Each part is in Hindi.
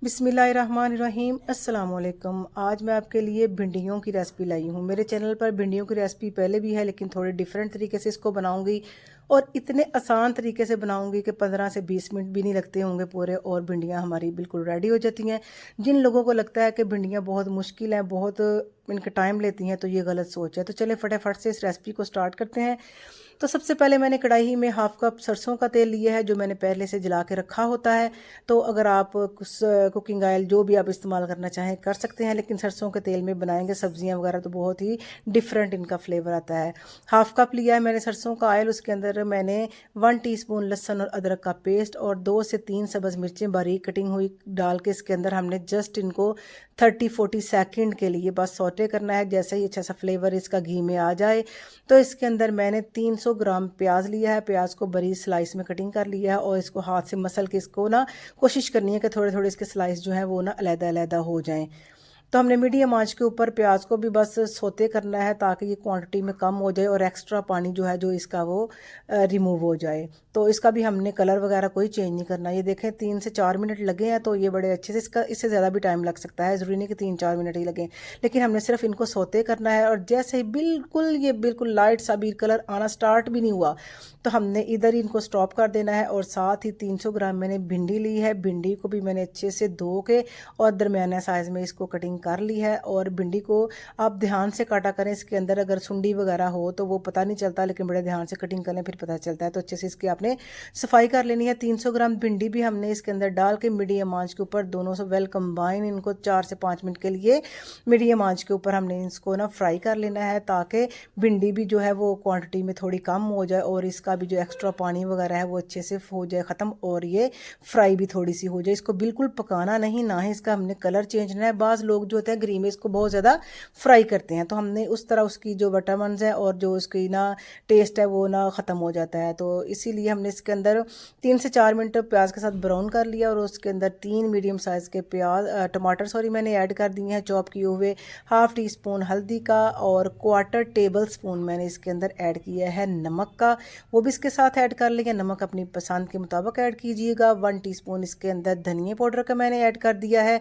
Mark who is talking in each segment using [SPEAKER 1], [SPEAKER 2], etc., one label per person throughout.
[SPEAKER 1] बिस्मिल्लाहिर्रहमानिर्रहीम अस्सलाम वालेकुम। आज मैं आपके लिए भिंडियों की रेसिपी लाई हूँ। मेरे चैनल पर भिंडियों की रेसिपी पहले भी है, लेकिन थोड़े डिफरेंट तरीके से इसको बनाऊंगी और इतने आसान तरीके से बनाऊंगी कि 15 से 20 मिनट भी नहीं लगते होंगे पूरे, और भिंडियाँ हमारी बिल्कुल रेडी हो जाती हैं। जिन लोगों को लगता है कि भिंडियाँ बहुत मुश्किल हैं, बहुत इनका टाइम लेती हैं, तो ये गलत सोच है। तो चले फटाफट से इस रेसिपी को स्टार्ट करते हैं। तो सबसे पहले मैंने कढ़ाई में हाफ कप सरसों का तेल लिया है, जो मैंने पहले से जला के रखा होता है। तो अगर आप कुकिंग ऑयल जो भी आप इस्तेमाल करना चाहें कर सकते हैं, लेकिन सरसों के तेल में बनाएंगे सब्जियां वगैरह तो बहुत ही डिफरेंट इनका फ्लेवर आता है। हाफ कप लिया है मैंने सरसों का ऑयल। उसके अंदर मैंने 1 टीस्पून लहसुन और अदरक का पेस्ट और 2 से 3 सब्ज़ मिर्चें बारीक कटिंग हुई डाल के इसके अंदर हमने जस्ट इनको 30-40 सेकंड के लिए बस सौटे करना है। जैसे ही अच्छा सा फ्लेवर इसका घी में आ जाए, तो इसके अंदर मैंने 300 ग्राम प्याज लिया है। प्याज को बड़ी स्लाइस में कटिंग कर लिया है और इसको हाथ से मसल के इसको ना कोशिश करनी है कि थोड़े थोड़े इसके स्लाइस जो है वो ना अलग-अलग हो जाएं। तो हमने मीडियम आंच के ऊपर प्याज को भी बस सोते करना है, ताकि ये क्वांटिटी में कम हो जाए और एक्स्ट्रा पानी जो है जो इसका वो रिमूव हो जाए। तो इसका भी हमने कलर वगैरह कोई चेंज नहीं करना। ये देखें 3 से 4 मिनट लगे हैं, तो ये बड़े अच्छे से, इससे ज़्यादा भी टाइम लग सकता है, ज़रूरी नहीं कि 3-4 मिनट ही लगे, लेकिन हमने सिर्फ इनको सोते करना है। और जैसे ही बिल्कुल लाइट सा भी कलर आना स्टार्ट भी नहीं हुआ, तो हमने इधर ही इनको स्टॉप कर देना है। और साथ ही 300 ग्राम मैंने भिंडी ली है। भिंडी को भी मैंने अच्छे से धो के और दरमियाना साइज़ में इसको कटिंग कर ली है। और भिंडी को आप ध्यान से काटा करें, इसके अंदर अगर सुंडी वगैरह हो तो वो पता नहीं चलता, लेकिन बड़े ध्यान से कटिंग करें फिर पता चलता है। तो अच्छे से इसकी आपने सफाई कर लेनी है। 300 ग्राम भिंडी भी हमने इसके अंदर डाल के मीडियम आंच के ऊपर दोनों से वेल कंबाइन इनको 4 से 5 मिनट के लिए मीडियम आंच के ऊपर हमने इसको ना फ्राई कर लेना है, ताकि भिंडी भी जो है वो क्वांटिटी में थोड़ी कम हो जाए और इसका भी जो एक्स्ट्रा पानी वगैरह है वो अच्छे से हो जाए ख़त्म, और ये फ्राई भी थोड़ी सी हो जाए। इसको बिल्कुल पकाना नहीं, ना ही इसका हमने कलर चेंज करना है। बाज़ लोग जो होते हैं ग्रीन में इसको बहुत ज़्यादा फ्राई करते हैं, तो हमने उस तरह उसकी जो विटामिन है और जो उसकी ना टेस्ट है वो ना ख़त्म हो जाता है। तो इसीलिए हमने इसके अंदर 3 से 4 मिनट प्याज के साथ ब्राउन कर लिया, और उसके अंदर 3 मीडियम साइज़ के टमाटर मैंने ऐड कर दिए हैं चॉप किए हुए। हाफ टी स्पून हल्दी का और 1/4 टेबल स्पून मैंने इसके अंदर ऐड किया है नमक का, वो भी इसके साथ ऐड कर लिया। नमक अपनी पसंद के मुताबिक ऐड कीजिएगा। 1 टीस्पून इसके अंदर धनिया पाउडर का मैंने ऐड कर दिया है।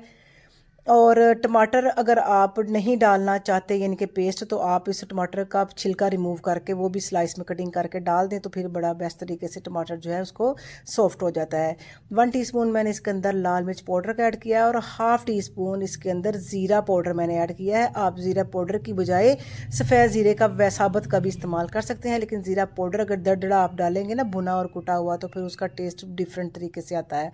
[SPEAKER 1] और टमाटर अगर आप नहीं डालना चाहते यानी कि पेस्ट, तो आप इस टमाटर का छिलका रिमूव करके वो भी स्लाइस में कटिंग करके डाल दें, तो फिर बड़ा बेस्ट तरीके से टमाटर जो है उसको सॉफ्ट हो जाता है। 1 टीस्पून मैंने इसके अंदर लाल मिर्च पाउडर का ऐड किया है और हाफ़ टी स्पून इसके अंदर ज़ीरा पाउडर मैंने ऐड किया है। आप ज़ीरा पाउडर की बजाय सफ़ेद ज़ीरे का साबुत का भी इस्तेमाल कर सकते हैं, लेकिन ज़ीरा पाउडर अगर दरदरा आप डालेंगे ना भुना और कुटा हुआ, तो फिर उसका टेस्ट डिफरेंट तरीके से आता है।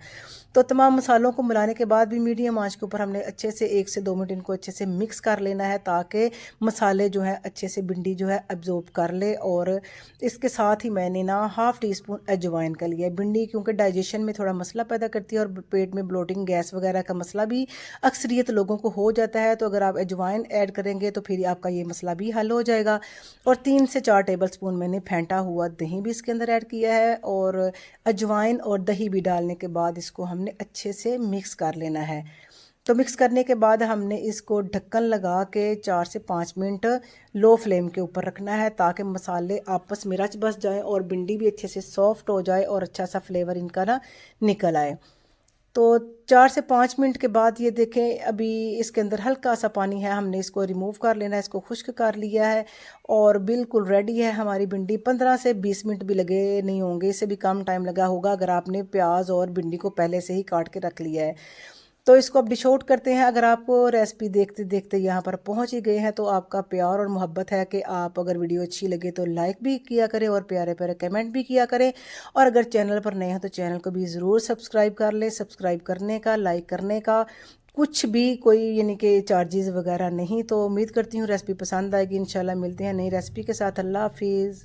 [SPEAKER 1] तो तमाम मसालों को मिलाने के बाद भी मीडियम आंच के ऊपर हमने अच्छे से 1 से 2 मिनट इनको अच्छे से मिक्स कर लेना है, ताकि मसाले जो है अच्छे से भिंडी जो है अब्जॉर्ब कर ले। और इसके साथ ही मैंने ना हाफ़ टी स्पून अजवाइन का लिया है। भिंडी क्योंकि डाइजेशन में थोड़ा मसला पैदा करती है और पेट में ब्लोटिंग गैस वगैरह का मसला भी अक्सरियत लोगों को हो जाता है, तो अगर आप अजवाइन ऐड करेंगे तो फिर आपका ये मसला भी हल हो जाएगा। और 3 से 4 टेबल स्पून मैंने फेंटा हुआ दही भी इसके अंदर ऐड किया है। और अजवाइन और दही भी डालने के बाद इसको हमने अच्छे से मिक्स कर लेना है। तो मिक्स करने के बाद हमने इसको ढक्कन लगा के 4 से 5 मिनट लो फ्लेम के ऊपर रखना है, ताकि मसाले आपस में रच बस जाएं और भिंडी भी अच्छे से सॉफ्ट हो जाए और अच्छा सा फ्लेवर इनका ना निकल आए। तो 4 से 5 मिनट के बाद ये देखें, अभी इसके अंदर हल्का सा पानी है, हमने इसको रिमूव कर लेना है। इसको खुश्क कर लिया है और बिल्कुल रेडी है हमारी भिंडी। 15 से 20 मिनट भी लगे नहीं होंगे, इससे भी कम टाइम लगा होगा अगर आपने प्याज और भिंडी को पहले से ही काट के रख लिया है। तो इसको अब डिश आउट करते हैं। अगर आप रेसिपी देखते देखते यहाँ पर पहुँच ही गए हैं, तो आपका प्यार और मोहब्बत है कि आप अगर वीडियो अच्छी लगे तो लाइक भी किया करें और प्यारे प्यारे कमेंट भी किया करें। और अगर चैनल पर नए हैं तो चैनल को भी ज़रूर सब्सक्राइब कर लें। सब्सक्राइब करने का, लाइक करने का कुछ भी कोई यानी कि चार्जेस वगैरह नहीं। तो उम्मीद करती हूँ रेसिपी पसंद आएगी। इंशाल्लाह मिलते हैं नई रेसिपी के साथ। अल्लाह हाफिज़।